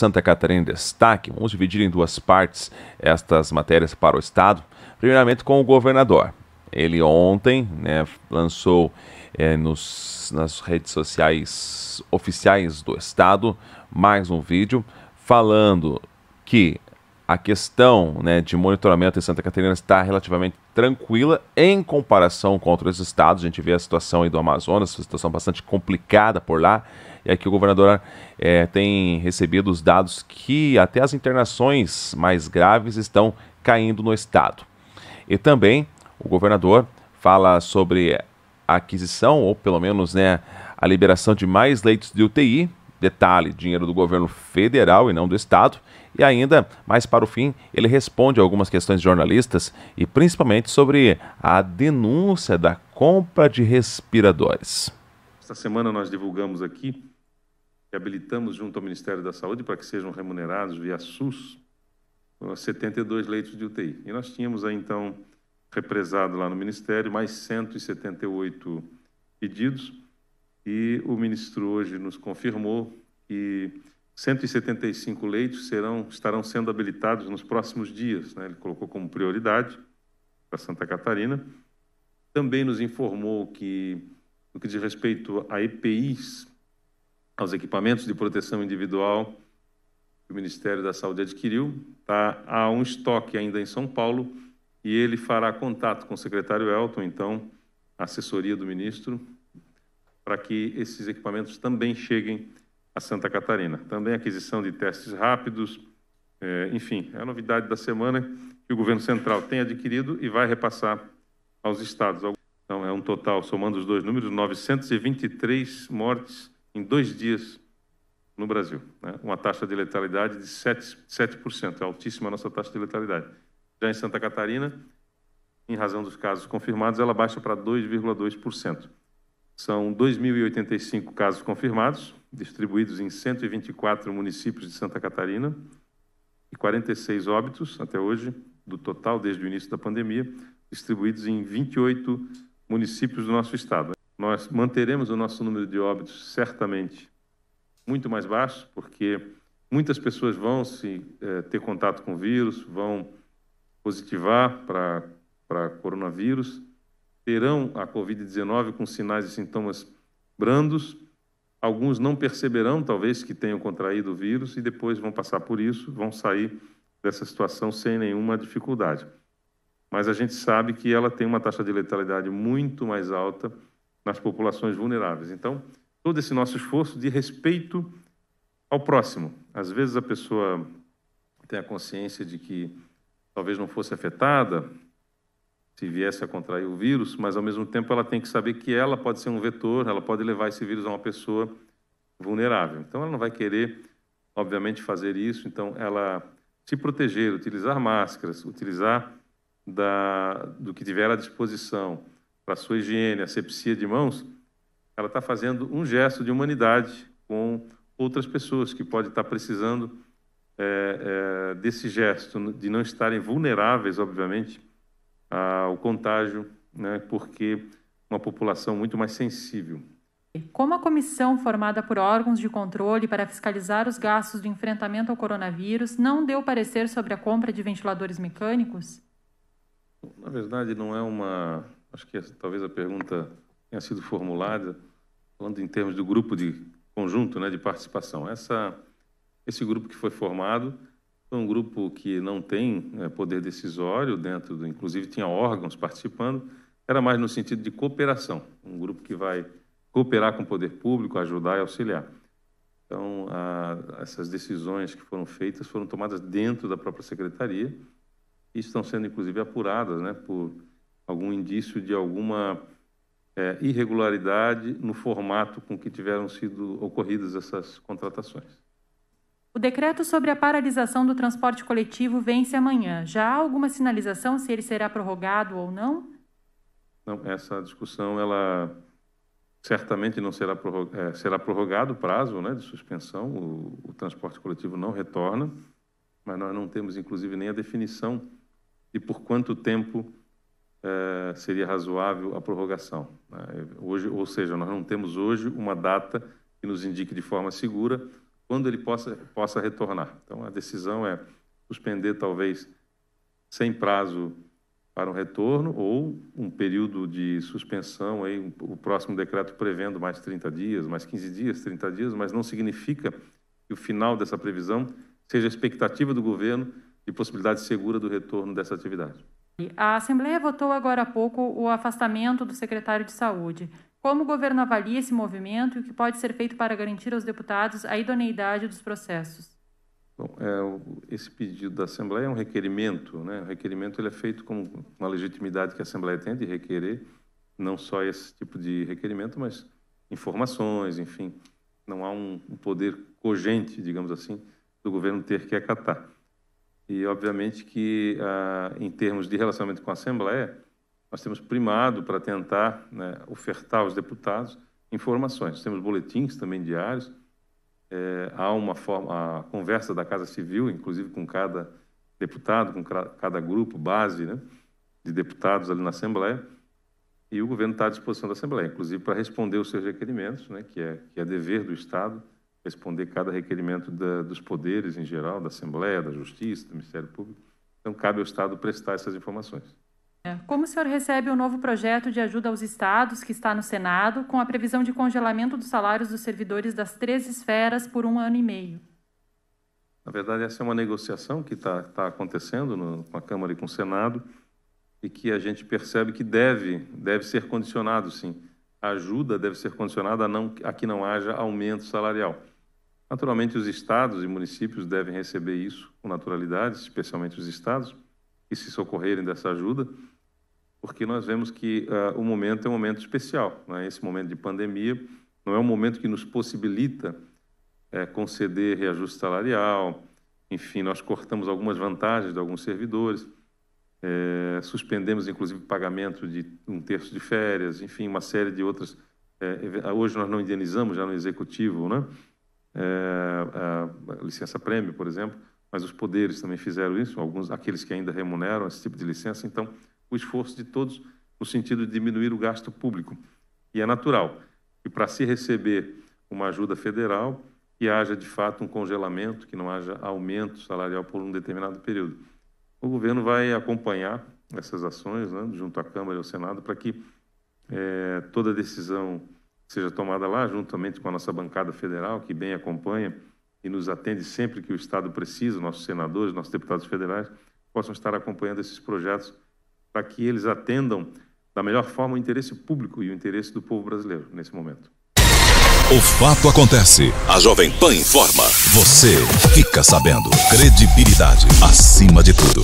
Santa Catarina em destaque. Vamos dividir em duas partes estas matérias para o Estado. Primeiramente com o governador. Ele ontem, lançou nas redes sociais oficiais do Estado mais um vídeo falando que a questão de monitoramento em Santa Catarina está relativamente tranquila em comparação com outros estados. A gente vê a situação aí do Amazonas, uma situação bastante complicada por lá. E aqui o governador tem recebido os dados que até as internações mais graves estão caindo no estado. E também o governador fala sobre a aquisição, ou pelo menos a liberação de mais leitos de UTI. Detalhe, dinheiro do governo federal e não do estado. E ainda, mais para o fim, ele responde a algumas questões de jornalistas e principalmente sobre a denúncia da compra de respiradores. Esta semana nós divulgamos aqui e habilitamos junto ao Ministério da Saúde para que sejam remunerados via SUS 72 leitos de UTI. E nós tínhamos aí, então, represado lá no Ministério mais 178 pedidos e o ministro hoje nos confirmou que 175 leitos estarão sendo habilitados nos próximos dias. Ele colocou como prioridade para Santa Catarina. Também nos informou que, no que diz respeito a EPIs, aos equipamentos de proteção individual que o Ministério da Saúde adquiriu, há um estoque ainda em São Paulo e ele fará contato com o secretário Elton, então, a assessoria do ministro, para que esses equipamentos também cheguem a Santa Catarina. Também a aquisição de testes rápidos, enfim, é a novidade da semana que o governo central tem adquirido e vai repassar aos estados. Então, é um total, somando os dois números, 923 mortes em 2 dias no Brasil. Uma taxa de letalidade de 7%, é altíssima a nossa taxa de letalidade. Já em Santa Catarina, em razão dos casos confirmados, ela baixa para 2,2%. São 2.085 casos confirmados, distribuídos em 124 municípios de Santa Catarina e 46 óbitos, até hoje, do total, desde o início da pandemia, distribuídos em 28 municípios do nosso estado. Nós manteremos o nosso número de óbitos, certamente, muito mais baixo, porque muitas pessoas vão ter contato com o vírus, vão positivar para coronavírus, terão a Covid-19 com sinais e sintomas brandos, alguns não perceberão, talvez, que tenham contraído o vírus e depois vão passar por isso, vão sair dessa situação sem nenhuma dificuldade. Mas a gente sabe que ela tem uma taxa de letalidade muito mais alta nas populações vulneráveis. Então, todo esse nosso esforço de respeito ao próximo. Às vezes a pessoa tem a consciência de que talvez não fosse afetada se viesse a contrair o vírus, mas ao mesmo tempo ela tem que saber que ela pode ser um vetor, ela pode levar esse vírus a uma pessoa vulnerável. Então ela não vai querer, obviamente, fazer isso, então ela se proteger, utilizar máscaras, utilizar do que tiver à disposição para a sua higiene, asepsia de mãos, ela está fazendo um gesto de humanidade com outras pessoas que podem estar precisando desse gesto, de não estarem vulneráveis, obviamente, ao contágio, porque uma população muito mais sensível. Como a comissão formada por órgãos de controle para fiscalizar os gastos do enfrentamento ao coronavírus não deu parecer sobre a compra de ventiladores mecânicos? Na verdade, não é uma... Acho que talvez a pergunta tenha sido formulada falando em termos do grupo de conjunto, de participação. Esse grupo que foi formado foi um grupo que não tem poder decisório dentro inclusive tinha órgãos participando, era mais no sentido de cooperação, um grupo que vai cooperar com o poder público, ajudar e auxiliar. Então, essas decisões que foram feitas foram tomadas dentro da própria secretaria e estão sendo, inclusive, apuradas por algum indício de alguma irregularidade no formato com que tiveram sido ocorridas essas contratações. O decreto sobre a paralisação do transporte coletivo vence amanhã. Já há alguma sinalização se ele será prorrogado ou não? Não, essa discussão, ela certamente não será prorrogado, será prorrogado o prazo de suspensão, o transporte coletivo não retorna, mas nós não temos, inclusive, nem a definição de por quanto tempo seria razoável a prorrogação. Hoje, ou seja, nós não temos hoje uma data que nos indique de forma segura quando ele possa retornar. Então, a decisão é suspender, talvez, sem prazo para um retorno ou um período de suspensão, aí, o próximo decreto prevendo mais 30 dias, mais 15 dias, 30 dias, mas não significa que o final dessa previsão seja a expectativa do governo de possibilidade segura do retorno dessa atividade. A Assembleia votou agora há pouco o afastamento do secretário de Saúde. Como o governo avalia esse movimento e o que pode ser feito para garantir aos deputados a idoneidade dos processos? Bom, esse pedido da Assembleia é um requerimento, né? O requerimento ele é feito com uma legitimidade que a Assembleia tem de requerer, não só esse tipo de requerimento, mas informações, enfim. Não há um poder cogente, digamos assim, do governo ter que acatar. E, obviamente, que em termos de relacionamento com a Assembleia, nós temos primado para tentar, né, ofertar aos deputados informações. Temos boletins também diários, há a conversa da Casa Civil, inclusive com cada deputado, com cada grupo, base, né, de deputados ali na Assembleia, e o governo está à disposição da Assembleia, inclusive para responder os seus requerimentos, né, que é dever do Estado, responder cada requerimento dos poderes em geral, da Assembleia, da Justiça, do Ministério Público. Então, cabe ao Estado prestar essas informações. Como o senhor recebe o novo projeto de ajuda aos estados que está no Senado, com a previsão de congelamento dos salários dos servidores das 3 esferas por 1 ano e meio? Na verdade, essa é uma negociação que está acontecendo com a Câmara e com o Senado e que a gente percebe que deve ser condicionado, sim. A ajuda deve ser condicionada a que não haja aumento salarial. Naturalmente, os estados e municípios devem receber isso com naturalidade, especialmente os estados, que se socorrerem dessa ajuda, porque nós vemos que o momento é um momento especial, né? Esse momento de pandemia não é um momento que nos possibilita conceder reajuste salarial, enfim, nós cortamos algumas vantagens de alguns servidores, suspendemos, inclusive, pagamento de 1/3 de férias, enfim, uma série de outras. Hoje nós não indenizamos já no Executivo, né? A licença-prêmio, por exemplo, mas os poderes também fizeram isso, aqueles que ainda remuneram esse tipo de licença. Então, o esforço de todos no sentido de diminuir o gasto público. E é natural que, para se receber uma ajuda federal, que haja, de fato, um congelamento, que não haja aumento salarial por um determinado período. O governo vai acompanhar essas ações, né, junto à Câmara e ao Senado, para que toda decisão seja tomada lá, juntamente com a nossa bancada federal, que bem acompanha e nos atende sempre que o Estado precisa, nossos senadores, nossos deputados federais, possam estar acompanhando esses projetos para que eles atendam da melhor forma o interesse público e o interesse do povo brasileiro nesse momento. O fato acontece. A Jovem Pan informa. Você fica sabendo. Credibilidade acima de tudo.